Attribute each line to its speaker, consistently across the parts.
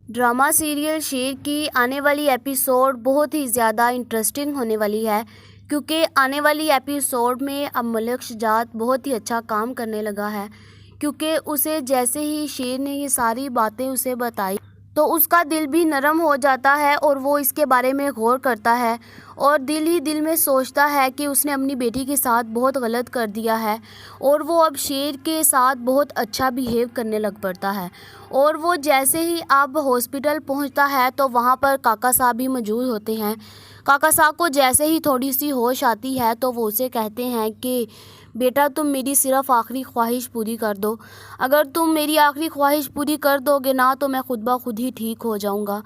Speaker 1: Drama serial शेर की आने वाली एपिसोड बहुत ही ज़्यादा इंटरेस्टिंग होने वाली है, क्योंकि आने वाली एपिसोड में अब मलक शुजात बहुत ही अच्छा काम करने लगा है। क्योंकि उसे जैसे ही शेर ने ये सारी बातें उसे बताई तो उसका दिल भी नरम हो जाता है और वो इसके बारे में गौर करता है और दिल ही दिल में सोचता है कि उसने अपनी बेटी के साथ बहुत गलत कर दिया है और वो अब शेर के साथ बहुत अच्छा बिहेव करने लग पड़ता है। और वो जैसे ही अब हॉस्पिटल पहुंचता है तो वहाँ पर काका साहब भी मौजूद होते हैं। काका साहब को जैसे ही थोड़ी सी होश आती है तो वो उसे कहते हैं कि बेटा, तुम मेरी सिर्फ़ आखिरी ख्वाहिश पूरी कर दो। अगर तुम मेरी आखिरी ख्वाहिश पूरी कर दोगे ना तो मैं खुद ब खुद ही ठीक हो जाऊंगा।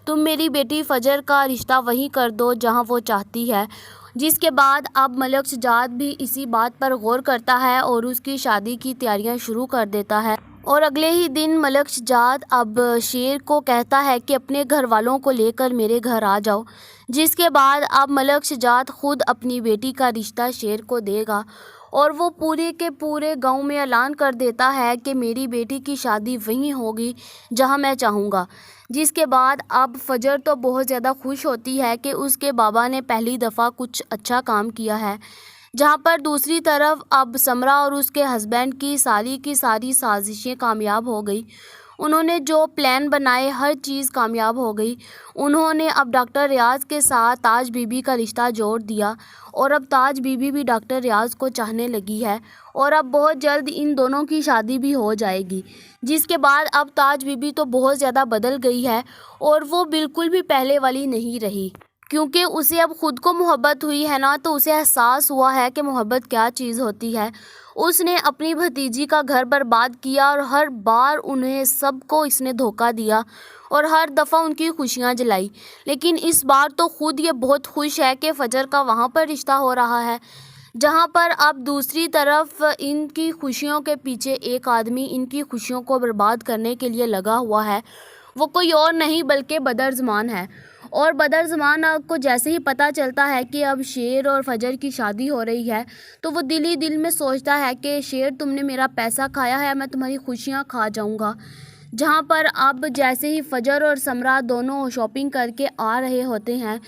Speaker 1: तुम मेरी बेटी फ़जर का रिश्ता वहीं कर दो जहां वो चाहती है। जिसके बाद अब मलक शुजात भी इसी बात पर गौर करता है और उसकी शादी की तैयारियां शुरू कर देता है। और अगले ही दिन मलक शुजात अब शेर को कहता है कि अपने घर वालों को लेकर मेरे घर आ जाओ। जिसके बाद अब मलक शुजात खुद अपनी बेटी का रिश्ता शेर को देगा और वो पूरे के पूरे गांव में ऐलान कर देता है कि मेरी बेटी की शादी वहीं होगी जहां मैं चाहूँगा। जिसके बाद अब फ़जर तो बहुत ज़्यादा खुश होती है कि उसके बाबा ने पहली दफ़ा कुछ अच्छा काम किया है। जहां पर दूसरी तरफ अब समरा और उसके हस्बैंड की सारी साजिशें कामयाब हो गई। उन्होंने जो प्लान बनाए हर चीज़ कामयाब हो गई। उन्होंने अब डॉक्टर रियाज के साथ ताज बीबी का रिश्ता जोड़ दिया और अब ताज बीबी भी डॉक्टर रियाज को चाहने लगी है और अब बहुत जल्द इन दोनों की शादी भी हो जाएगी। जिसके बाद अब ताज बीबी तो बहुत ज़्यादा बदल गई है और वो बिल्कुल भी पहले वाली नहीं रही, क्योंकि उसे अब खुद को मोहब्बत हुई है ना, तो उसे एहसास हुआ है कि मोहब्बत क्या चीज़ होती है। उसने अपनी भतीजी का घर बर्बाद किया और हर बार उन्हें सबको इसने धोखा दिया और हर दफ़ा उनकी खुशियां जलाई। लेकिन इस बार तो खुद ये बहुत खुश है कि फ़जर का वहाँ पर रिश्ता हो रहा है। जहाँ पर अब दूसरी तरफ इनकी खुशियों के पीछे एक आदमी इनकी खुशियों को बर्बाद करने के लिए लगा हुआ है। वो कोई और नहीं बल्कि बदर ज़मान है। और बदर ज़मान को जैसे ही पता चलता है कि अब शेर और फ़जर की शादी हो रही है तो वो दिल ही दिल में सोचता है कि शेर, तुमने मेरा पैसा खाया है, मैं तुम्हारी खुशियाँ खा जाऊँगा। जहाँ पर अब जैसे ही फ़जर और समरा दोनों शॉपिंग करके आ रहे होते हैं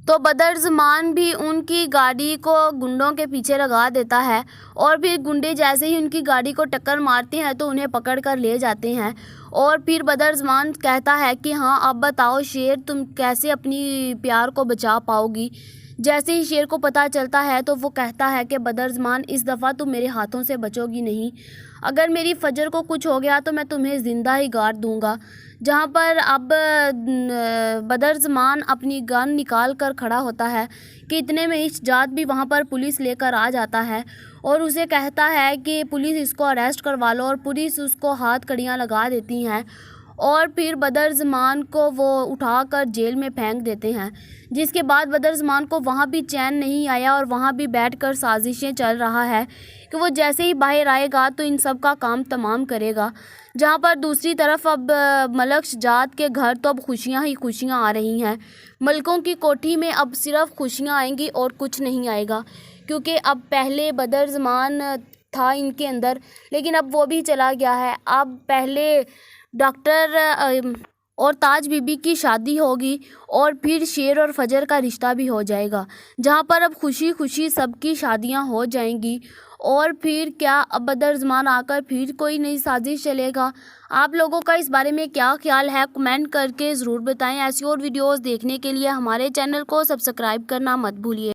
Speaker 1: तो बदर ज़मान भी उनकी गाड़ी को गुंडों के पीछे लगा देता है और फिर गुंडे जैसे ही उनकी गाड़ी को टक्कर मारते हैं तो उन्हें पकड़ कर ले जाते हैं। और फिर बदर ज़मान कहता है कि हाँ, अब बताओ शेर, तुम कैसे अपनी प्यार को बचा पाओगी। जैसे ही शेर को पता चलता है तो वो कहता है कि बदर ज़मान, इस दफ़ा तुम मेरे हाथों से बचोगी नहीं। अगर मेरी फ़जर को कुछ हो गया तो मैं तुम्हें ज़िंदा ही गाड़ दूँगा। जहाँ पर अब बदर ज़मान अपनी गन निकाल कर खड़ा होता है कि इतने में इश्जात भी वहाँ पर पुलिस लेकर आ जाता है और उसे कहता है कि पुलिस इसको अरेस्ट करवा लो। और पुलिस उसको हाथ कड़ियाँ लगा देती हैं और फिर बदर ज़मान को वो उठाकर जेल में फेंक देते हैं। जिसके बाद बदर ज़मान को वहाँ भी चैन नहीं आया और वहाँ भी बैठकर साजिशें चल रहा है कि वो जैसे ही बाहर आएगा तो इन सब का काम तमाम करेगा। जहाँ पर दूसरी तरफ अब मलक शुजात के घर तो अब खुशियाँ ही खुशियाँ आ रही हैं। मलकों की कोठी में अब सिर्फ खुशियाँ आएंगी और कुछ नहीं आएगा, क्योंकि अब पहले बदर ज़मान था इनके अंदर, लेकिन अब वो भी चला गया है। अब पहले डॉक्टर और ताज बीबी की शादी होगी और फिर शेर और फ़जर का रिश्ता भी हो जाएगा, जहाँ पर अब खुशी खुशी सबकी शादियाँ हो जाएंगी। और फिर क्या अब बदर ज़मान आकर फिर कोई नई साजिश चलेगा? आप लोगों का इस बारे में क्या ख्याल है, कमेंट करके ज़रूर बताएं। ऐसी और वीडियोस देखने के लिए हमारे चैनल को सब्सक्राइब करना मत भूलिए।